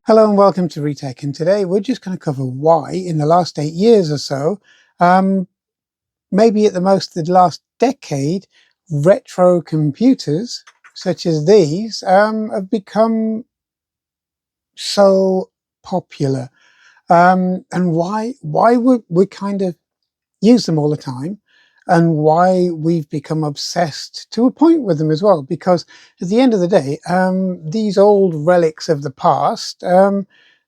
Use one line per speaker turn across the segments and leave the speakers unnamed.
Hello and welcome to Retech, and today we're just going to cover why in the last 8 years or so, um, maybe at the most the last decade, retro computers such as these have become so popular, and why we kind of use them all the time, and why we've become obsessed to a point with them as well. Because at the end of the day, these old relics of the past,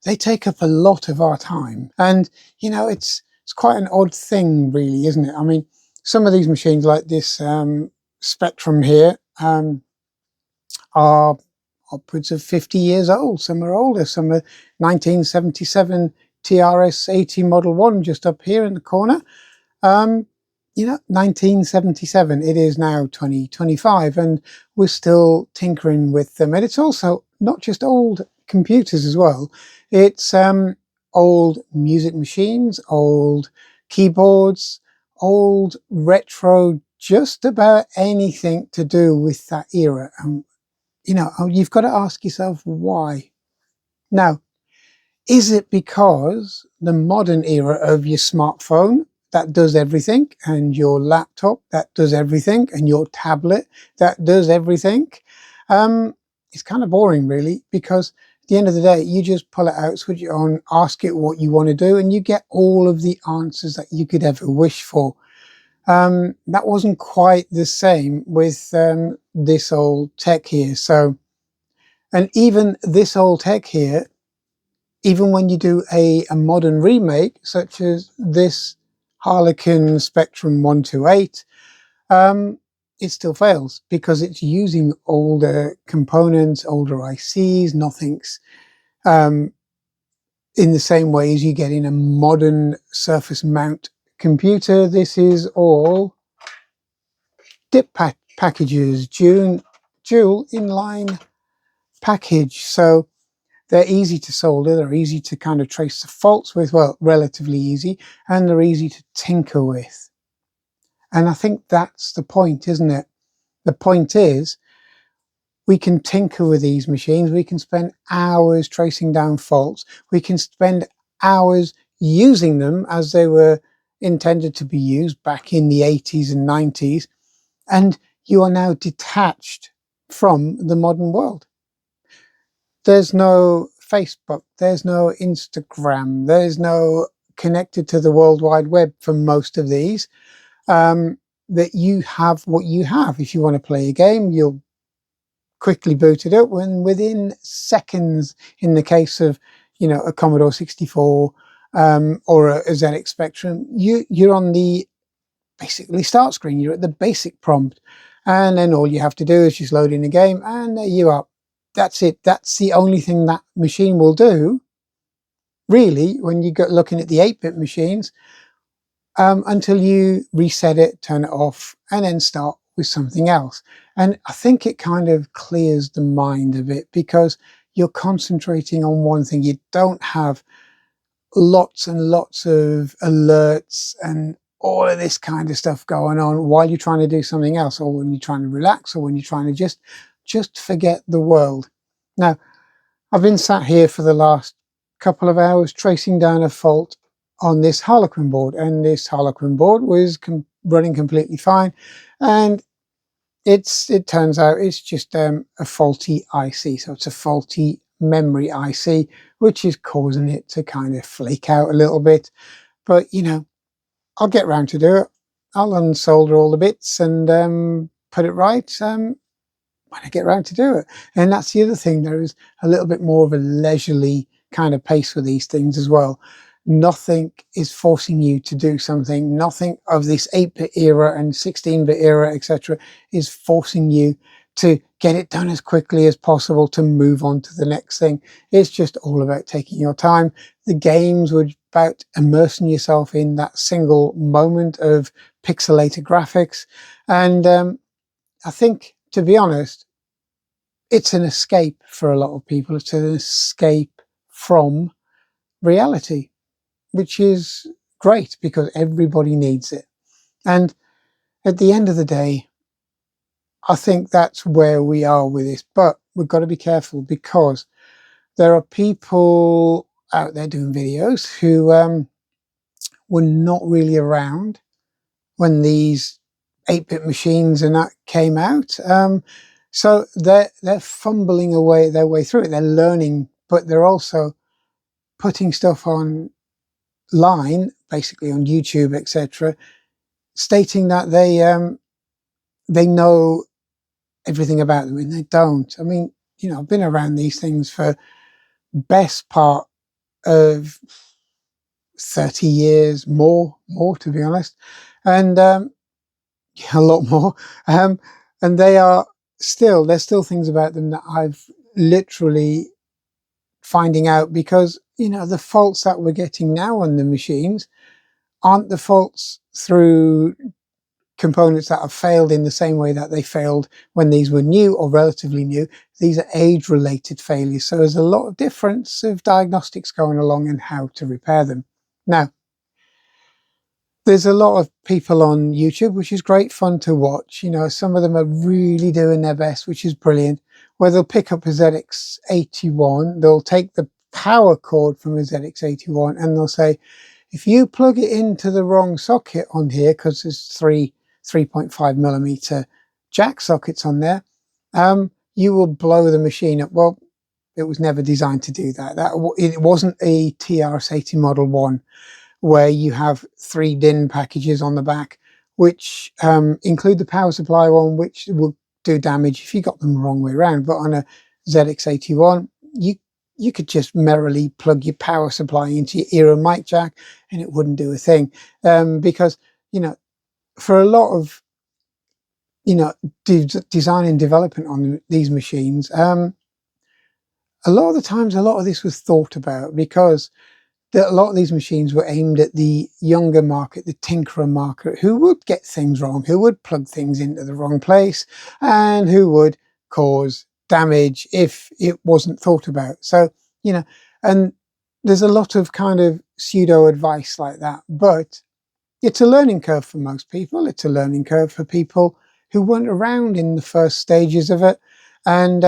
they take up a lot of our time, and it's quite an odd thing, really, isn't it? I mean, some of these machines, like this Spectrum here, are upwards of 50 years old. Some are older. Some are 1977 TRS-80 Model 1, just up here in the corner. 1977, it is now 2025, and we're still tinkering with them. And it's also not just old computers as well. It's old music machines, old keyboards, old retro, just about anything to do with that era. And you've got to ask yourself why. Now, is it because the modern era of your smartphone that does everything, and your laptop that does everything, and your tablet that does everything? It's kind of boring, really, because at the end of the day, you just pull it out, switch it on, ask it what you want to do, and you get all of the answers that you could ever wish for. That wasn't quite the same with this old tech here. So, and even this old tech here, even when you do a modern remake, such as this Harlequin Spectrum 128, it still fails because it's using older components, older ICs. Nothing's in the same way as you get in a modern surface mount computer. This is all dip packages, dual inline package. So they're easy to solder, they're easy to kind of trace the faults with, well, relatively easy, and they're easy to tinker with. And I think that's the point, isn't it? The point is, we can tinker with these machines, we can spend hours tracing down faults, we can spend hours using them as they were intended to be used back in the 80s and 90s, and you are now detached from the modern world. There's no Facebook, there's no Instagram, there's no connected to the World Wide Web for most of these. That you have what you have. If you want to play a game, you'll quickly boot it up, when within seconds, in the case of a Commodore 64 or a ZX Spectrum, you're on the basically start screen. You're at the basic prompt, and then all you have to do is just load in a game, and there you are. That's it. That's the only thing that machine will do, really, when you go looking at the 8-bit machines, until you reset it, turn it off, and then start with something else. And I think it kind of clears the mind a bit, because you're concentrating on one thing. You don't have lots and lots of alerts and all of this kind of stuff going on while you're trying to do something else, or when you're trying to relax, or when you're trying to just forget the world. Now, I've been sat here for the last couple of hours tracing down a fault on this Harlequin board, and this Harlequin board was running completely fine, and it turns out it's just a faulty IC. So it's a faulty memory IC, which is causing it to kind of flake out a little bit. But I'll get round to do it. I'll unsolder all the bits and put it right when I get round to do it. And that's the other thing. There is a little bit more of a leisurely kind of pace with these things as well. Nothing is forcing you to do something. Nothing of this 8-bit era and 16-bit era, etc., is forcing you to get it done as quickly as possible to move on to the next thing. It's just all about taking your time. The games were about immersing yourself in that single moment of pixelated graphics. And I think, to be honest, it's an escape for a lot of people. It's an escape from reality, which is great because everybody needs it. And at the end of the day, I think that's where we are with this. But we've got to be careful, because there are people out there doing videos who were not really around when these 8-bit machines and that came out. So they're fumbling away their way through it. They're learning, but they're also putting stuff online, basically on YouTube, etc., stating that they know everything about them, and they don't. I mean, I've been around these things for best part of 30 years, more to be honest, and a lot more. Um, and there's still things about them that I've literally finding out, because, the faults that we're getting now on the machines aren't the faults through components that have failed in the same way that they failed when these were new or relatively new. These are age-related failures. So there's a lot of difference of diagnostics going along and how to repair them. Now, there's a lot of people on YouTube, which is great fun to watch. Some of them are really doing their best, which is brilliant, where they'll pick up a ZX81, they'll take the power cord from a ZX81 and they'll say, if you plug it into the wrong socket on here, because there's 3.5mm jack sockets on there, you will blow the machine up. Well, it was never designed to do that. It wasn't a TRS-80 Model 1 where you have 3 DIN packages on the back, which include the power supply one, which will do damage if you got them the wrong way around. But on a ZX81, you could just merrily plug your power supply into your ear and mic jack and it wouldn't do a thing. Because, for a lot of, design and development on these machines, a lot of the times, a lot of this was thought about, because a lot of these machines were aimed at the younger market, the tinkerer market, who would get things wrong, who would plug things into the wrong place, and who would cause damage if it wasn't thought about. So, and there's a lot of kind of pseudo advice like that, but it's a learning curve for most people. It's a learning curve for people who weren't around in the first stages of it, and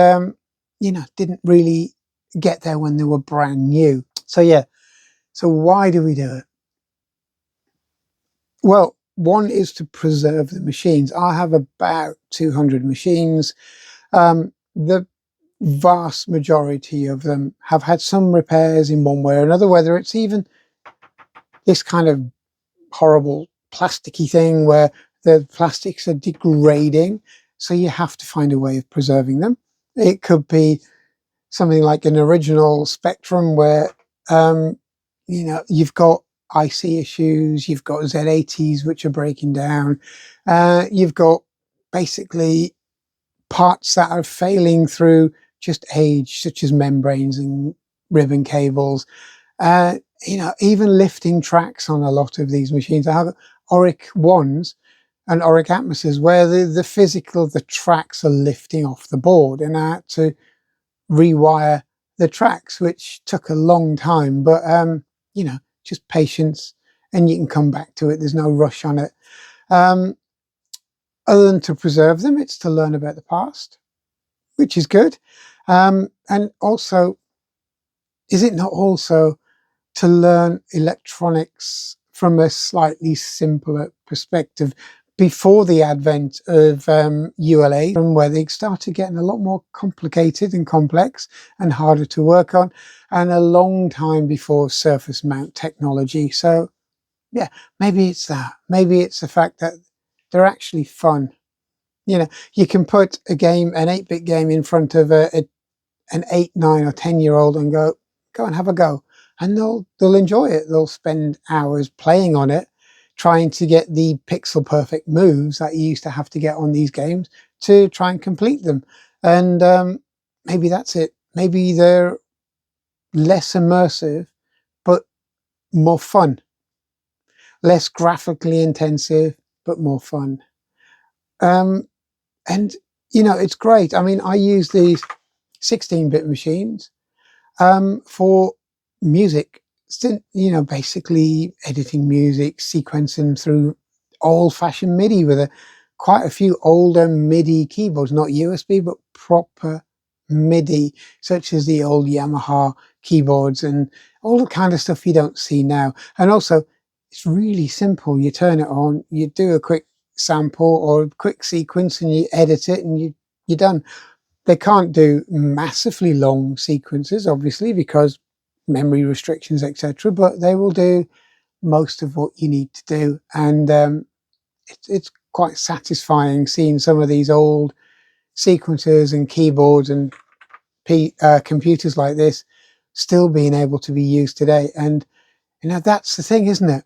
didn't really get there when they were brand new. So yeah. So why do we do it? Well, one is to preserve the machines. I have about 200 machines. The vast majority of them have had some repairs in one way or another, whether it's even this kind of horrible plasticky thing where the plastics are degrading, so you have to find a way of preserving them. It could be something like an original Spectrum where you've got IC issues, you've got Z80s which are breaking down, you've got basically parts that are failing through just age, such as membranes and ribbon cables. Even lifting tracks on a lot of these machines. I have Auric 1s and Auric Atmoses where the tracks are lifting off the board, and I had to rewire the tracks, which took a long time, but just patience, and you can come back to it. There's no rush on it. Other than to preserve them, it's to learn about the past, which is good. And also, is it not also to learn electronics from a slightly simpler perspective before the advent of ULA, where they started getting a lot more complicated and complex and harder to work on, and a long time before surface mount technology. So yeah, maybe it's that. Maybe it's the fact that they're actually fun. You can put an 8-bit game in front of an 8, 9 or 10-year-old and go and have a go, and they'll enjoy it. They'll spend hours playing on it, trying to get the pixel perfect moves that you used to have to get on these games to try and complete them. And maybe that's it. Maybe they're less immersive but more fun, less graphically intensive but more fun. And it's great. I mean, I use these 16-bit machines for music, basically editing music, sequencing through old-fashioned MIDI with quite a few older MIDI keyboards, not USB, but proper MIDI, such as the old Yamaha keyboards and all the kind of stuff you don't see now. And also, it's really simple. You turn it on, you do a quick sample or a quick sequence, and you edit it, and you're done. They can't do massively long sequences, obviously, because memory restrictions, etc. But they will do most of what you need to do, and it's quite satisfying seeing some of these old sequencers and keyboards and computers like this still being able to be used today. And that's the thing, isn't it?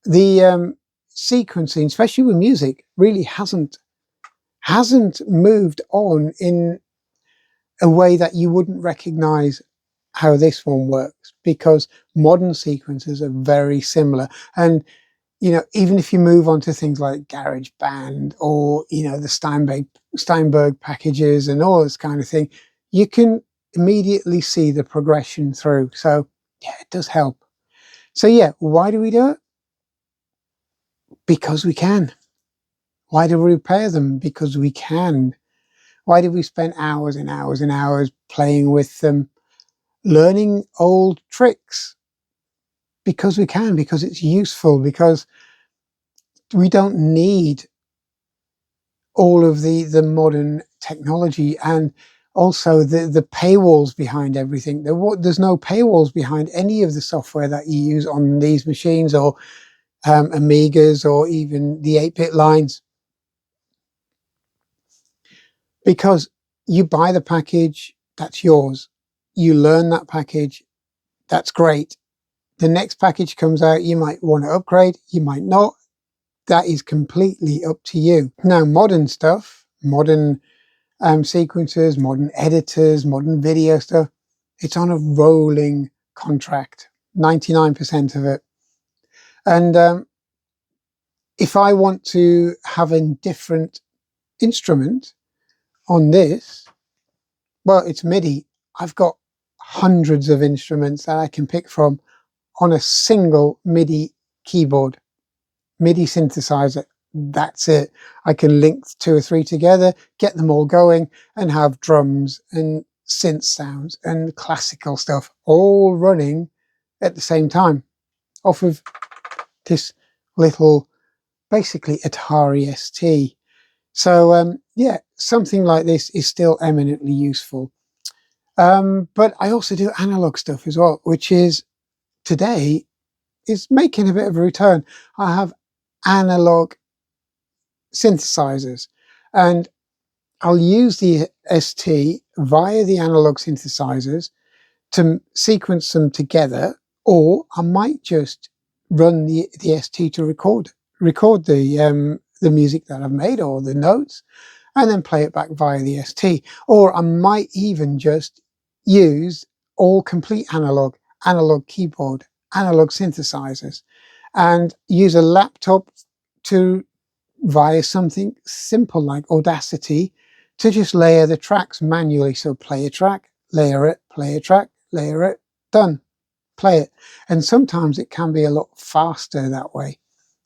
The sequencing, especially with music, really hasn't moved on in a way that you wouldn't recognize how this one works, because modern sequencers are very similar. And even if you move on to things like GarageBand or the Steinberg packages and all this kind of thing, you can immediately see the progression through. So yeah, it does help. So yeah, why do we do it? Because we can. Why do we repair them? Because we can. Why do we spend hours and hours and hours playing with them, learning old tricks? Because we can, because it's useful, because we don't need all of the modern technology, and also the paywalls behind everything. There's no paywalls behind any of the software that you use on these machines, or Amigas, or even the 8-bit lines, because you buy the package, that's yours. You learn that package, that's great. The next package comes out, you might want to upgrade, you might not. That is completely up to you. Now, modern stuff, modern sequencers, modern editors, modern video stuff, it's on a rolling contract, 99% of it. And if I want to have a different instrument on this, well, it's MIDI. I've got hundreds of instruments that I can pick from on a single MIDI keyboard, MIDI synthesizer. That's it. I can link 2 or 3 together, get them all going, and have drums and synth sounds and classical stuff all running at the same time off of this little, basically, Atari ST. So yeah, something like this is still eminently useful. But I also do analog stuff as well, which is today is making a bit of a return. I have analog synthesizers, and I'll use the ST via the analog synthesizers to sequence them together, or I might just run the ST to record the music that I've made, or the notes, and then play it back via the ST. Or I might even just use all complete analog keyboard, analog synthesizers, and use a laptop to, via something simple like Audacity, to just layer the tracks manually. So play a track, layer it, play a track, layer it, done, play it. And sometimes it can be a lot faster that way,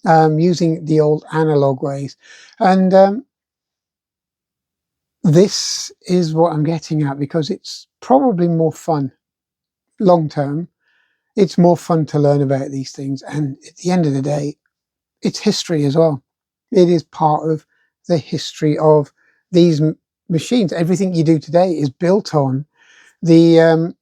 using the old analog ways. And this is what I'm getting at, because it's probably more fun long term. It's more fun to learn about these things. And at the end of the day, it's history as well. It is part of the history of these machines. Everything you do today is built on the,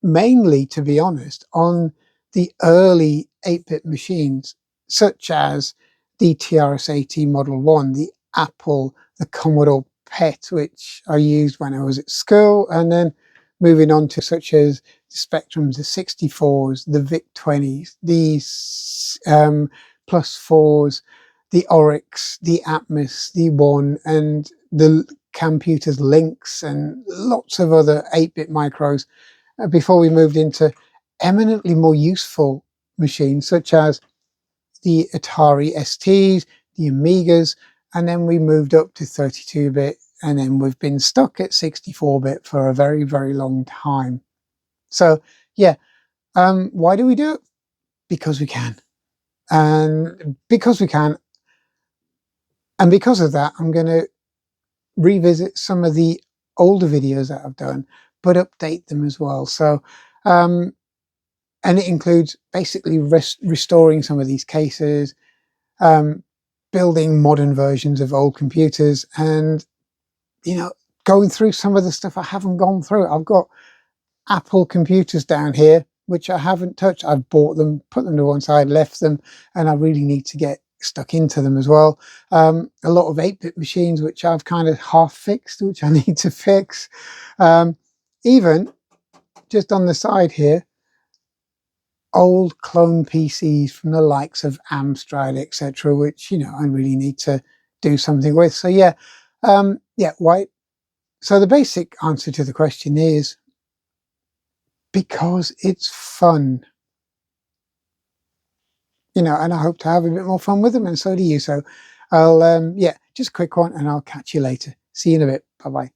mainly, to be honest, on the early 8-bit machines, such as the TRS-80 Model 1, the Apple, the Commodore PET, which I used when I was at school, and then moving on to such as the Spectrums, the 64s, the VIC-20s, the Plus 4s, the Oryx, the Atmos, the One, and the Computers Lynx, and lots of other 8-bit micros, before we moved into eminently more useful machines, such as the Atari STs, the Amigas, and then we moved up to 32-bit, and then we've been stuck at 64-bit for a very, very long time. So yeah, why do we do it? Because we can. And because we can, and because of that, I'm going to revisit some of the older videos that I've done, but update them as well. So, and it includes basically restoring some of these cases, building modern versions of old computers, and, you know, going through some of the stuff I haven't gone through. I've got Apple computers down here, which I haven't touched. I've bought them, put them to one side, left them, and I really need to get stuck into them as well. A lot of 8-bit machines, which I've kind of half fixed, which I need to fix. Even just on the side here, old clone PCs from the likes of Amstrad, etc., which, you know, I really need to do something with. So yeah, yeah, why? So the basic answer to the question is because it's fun, you know, and I hope to have a bit more fun with them, and so do you. So I'll, yeah, just a quick one, and I'll catch you later. See you in a bit. Bye bye.